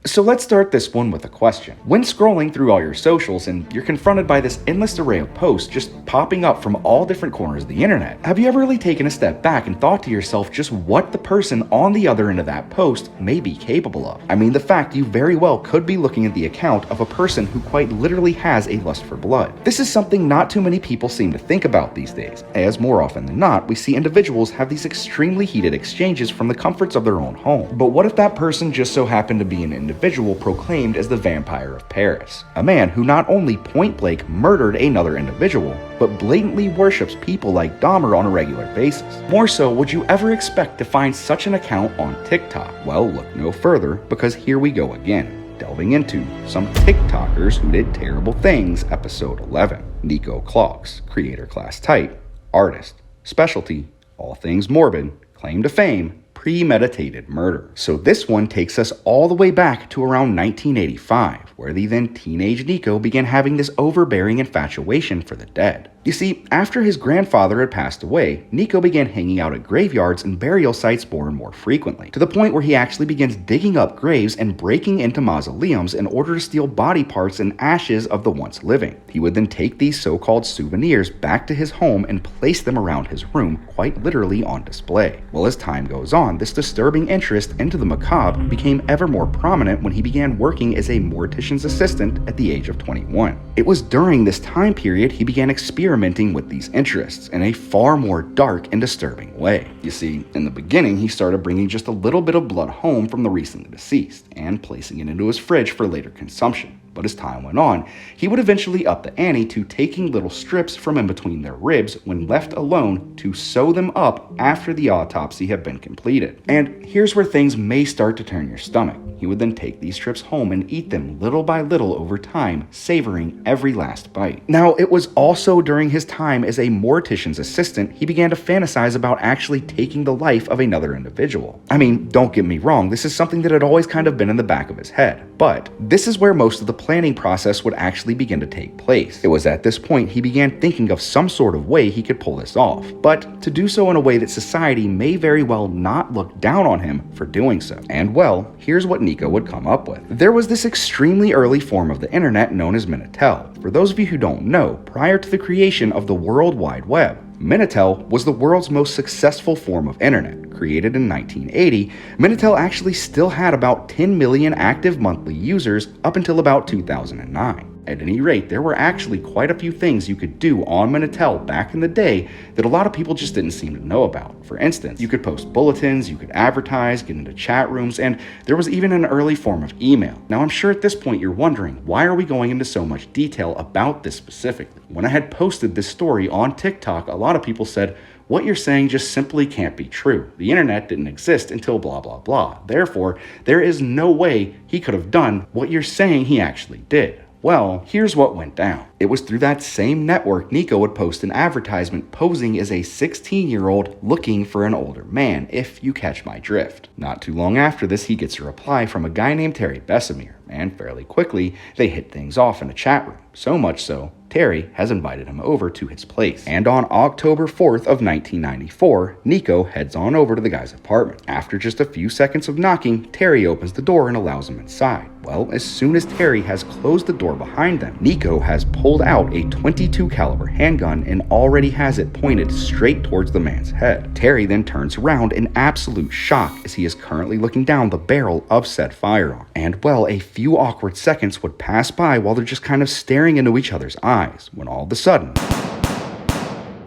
So let's start this one with a question. When scrolling through all your socials and you're confronted by this endless array of posts just popping up from all different corners of the internet, have you ever really taken a step back and thought to yourself just what the person on the other end of that post may be capable of? I mean, the fact you very well could be looking at the account of a person who quite literally has a lust for blood. This is something not too many people seem to think about these days, as more often than not, we see individuals have these extremely heated exchanges from the comforts of their own home. But what if that person just so happened to be an individual proclaimed as the Vampire of Paris? A man who not only point-blank murdered another individual, but blatantly worships people like Dahmer on a regular basis. More so, would you ever expect to find such an account on TikTok? Well, look no further, because here we go again, delving into some TikTokers who did terrible things, episode 11. Nico Claux, creator class type, artist, specialty, all things morbid, claim to fame, premeditated murder. So this one takes us all the way back to around 1985, where the then teenage Nico began having this overbearing infatuation for the dead. You see, after his grandfather had passed away, Nico began hanging out at graveyards and burial sites more and more frequently, to the point where he actually begins digging up graves and breaking into mausoleums in order to steal body parts and ashes of the once living. He would then take these so-called souvenirs back to his home and place them around his room, quite literally on display. Well, as time goes on, this disturbing interest into the macabre became ever more prominent when he began working as a mortician's assistant at the age of 21. It was during this time period he began experimenting with these interests in a far more dark and disturbing way. You see, in the beginning, he started bringing just a little bit of blood home from the recently deceased and placing it into his fridge for later consumption. But as time went on, he would eventually up the ante to taking little strips from in between their ribs when left alone to sew them up after the autopsy had been completed. And here's where things may start to turn your stomach. He would then take these strips home and eat them little by little over time, savoring every last bite. Now, it was also during his time as a mortician's assistant he began to fantasize about actually taking the life of another individual. I mean, don't get me wrong, this is something that had always kind of been in the back of his head. But this is where most of the planning process would actually begin to take place. It was at this point he began thinking of some sort of way he could pull this off, but to do so in a way that society may very well not look down on him for doing so. And well, here's what Nico would come up with. There was this extremely early form of the internet known as Minitel. For those of you who don't know, prior to the creation of the World Wide Web, Minitel was the world's most successful form of internet. Created in 1980, Minitel actually still had about 10 million active monthly users up until about 2009. At any rate, there were actually quite a few things you could do on Minitel back in the day that a lot of people just didn't seem to know about. For instance, you could post bulletins, you could advertise, get into chat rooms, and there was even an early form of email. Now, I'm sure at this point you're wondering, why are we going into so much detail about this specifically? When I had posted this story on TikTok, a lot of people said, what you're saying just simply can't be true. The internet didn't exist until blah blah blah. Therefore, there is no way he could have done what you're saying he actually did. Well, here's what went down. It was through that same network Nico would post an advertisement posing as a 16-year-old looking for an older man, if you catch my drift. Not too long after this, he gets a reply from a guy named Terry Bessemer, and fairly quickly, they hit things off in a chat room. So much so, Terry has invited him over to his place. And on October 4th of 1994, Nico heads on over to the guy's apartment. After just a few seconds of knocking, Terry opens the door and allows him inside. Well, as soon as Terry has closed the door behind them, Nico has pulled out a .22 caliber handgun and already has it pointed straight towards the man's head. Terry then turns around in absolute shock as he is currently looking down the barrel of said firearm. And well, a few awkward seconds would pass by while they're just kind of staring into each other's eyes, when all of a sudden,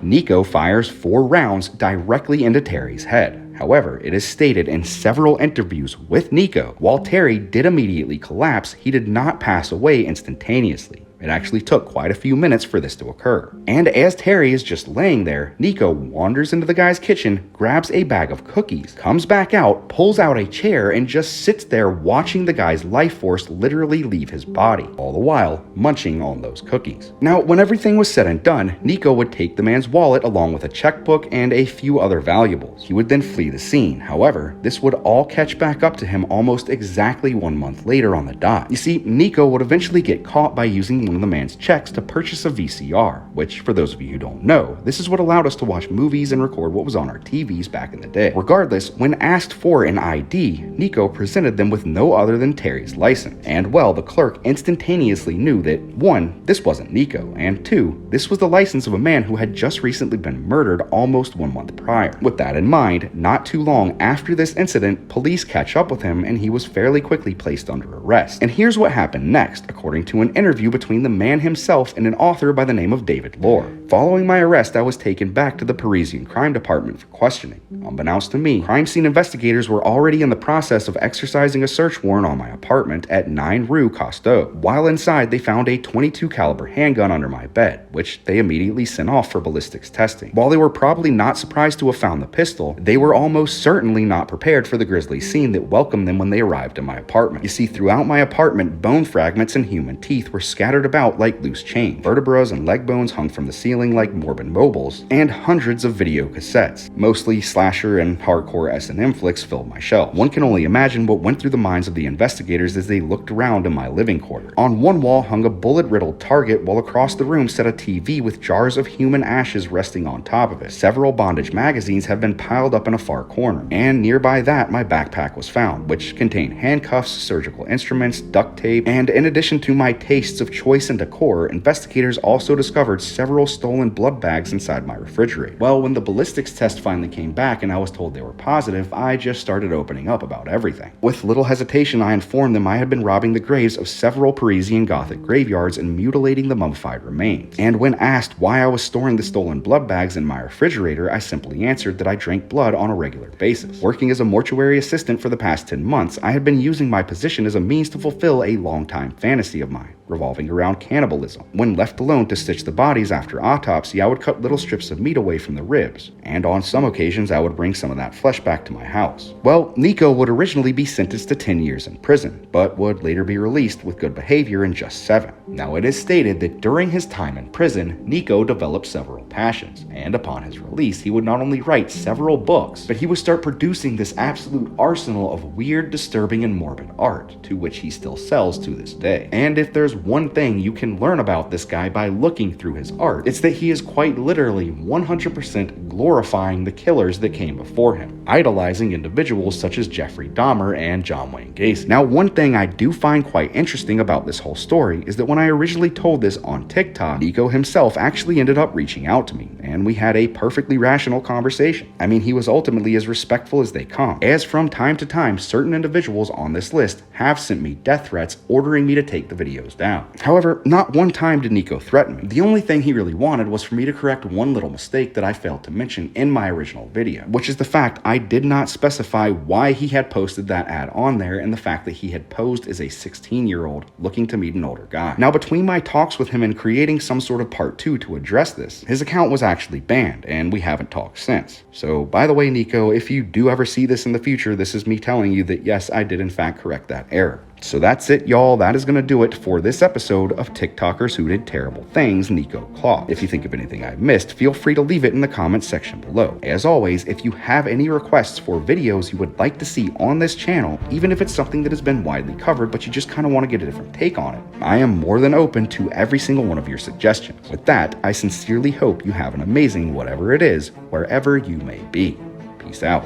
Nico fires 4 rounds directly into Terry's head. However, it is stated in several interviews with Nico, while Terry did immediately collapse, he did not pass away instantaneously. It actually took quite a few minutes for this to occur. And as Terry is just laying there, Nico wanders into the guy's kitchen, grabs a bag of cookies, comes back out, pulls out a chair, and just sits there watching the guy's life force literally leave his body, all the while munching on those cookies. Now, when everything was said and done, Nico would take the man's wallet along with a checkbook and a few other valuables. He would then flee the scene. However, this would all catch back up to him almost exactly 1 month later on the dot. You see, Nico would eventually get caught by using one of the man's checks to purchase a VCR, which, for those of you who don't know, this is what allowed us to watch movies and record what was on our TVs back in the day. Regardless, when asked for an ID, Nico presented them with no other than Terry's license. And well, the clerk instantaneously knew that 1, this wasn't Nico, and 2, this was the license of a man who had just recently been murdered almost 1 month prior. With that in mind, not too long after this incident, police catch up with him and he was fairly quickly placed under arrest. And here's what happened next, according to an interview between the man himself and an author by the name of David Lohr. Following my arrest, I was taken back to the Parisian Crime Department for questioning. Unbeknownst to me, crime scene investigators were already in the process of exercising a search warrant on my apartment at 9 Rue Costeau. While inside, they found a .22 caliber handgun under my bed, which they immediately sent off for ballistics testing. While they were probably not surprised to have found the pistol, they were almost certainly not prepared for the grisly scene that welcomed them when they arrived in my apartment. You see, throughout my apartment, bone fragments and human teeth were scattered about like loose change. Vertebrae and leg bones hung from the ceiling like morbid mobiles, and hundreds of video cassettes. Mostly slasher and hardcore S&M flicks filled my shelf. One can only imagine what went through the minds of the investigators as they looked around in my living quarter. On one wall hung a bullet-riddled target, while across the room sat a TV with jars of human ashes resting on top of it. Several bondage magazines have been piled up in a far corner, and nearby that my backpack was found, which contained handcuffs, surgical instruments, duct tape, and in addition to my tastes of choice and decor, investigators also discovered several stolen blood bags inside my refrigerator. Well, when the ballistics test finally came back and I was told they were positive, I just started opening up about everything. With little hesitation, I informed them I had been robbing the graves of several Parisian Gothic graveyards and mutilating the mummified remains. And when asked why I was storing the stolen blood bags in my refrigerator, I simply answered that I drank blood on a regular basis. Working as a mortuary assistant for the past 10 months, I had been using my position as a means to fulfill a long-time fantasy of mine, revolving around cannibalism. When left alone to stitch the bodies after autopsy, I would cut little strips of meat away from the ribs, and on some occasions I would bring some of that flesh back to my house. Well, Nico would originally be sentenced to 10 years in prison, but would later be released with good behavior in just 7. Now, it is stated that during his time in prison, Nico developed several passions, and upon his release, he would not only write several books, but he would start producing this absolute arsenal of weird, disturbing, and morbid art, to which he still sells to this day. And if there's one thing you can learn about this guy by looking through his art, it's that he is quite literally 100% glorifying the killers that came before him, idolizing individuals such as Jeffrey Dahmer and John Wayne Gacy. Now, one thing I do find quite interesting about this whole story is that when I originally told this on TikTok, Nico himself actually ended up reaching out to me, and we had a perfectly rational conversation. I mean, he was ultimately as respectful as they come, as from time to time, certain individuals on this list have sent me death threats ordering me to take the videos down. However, not one time did Nico threaten me. The only thing he really wanted was for me to correct one little mistake that I failed to mention in my original video, which is the fact I did not specify why he had posted that ad on there, and the fact that he had posed as a 16-year-old looking to meet an older guy. Now, between my talks with him and creating some sort of part 2 to address this, his account was actually banned, and we haven't talked since. So, by the way, Nico, if you do ever see this in the future, this is me telling you that yes, I did in fact correct that error. So that's it, y'all. That is going to do it for this episode of TikTokers Who Did Terrible Things, Nico Claux. If you think of anything I missed, feel free to leave it in the comments section below. As always, if you have any requests for videos you would like to see on this channel, even if it's something that has been widely covered, but you just kind of want to get a different take on it, I am more than open to every single one of your suggestions. With that, I sincerely hope you have an amazing whatever it is, wherever you may be. Peace out.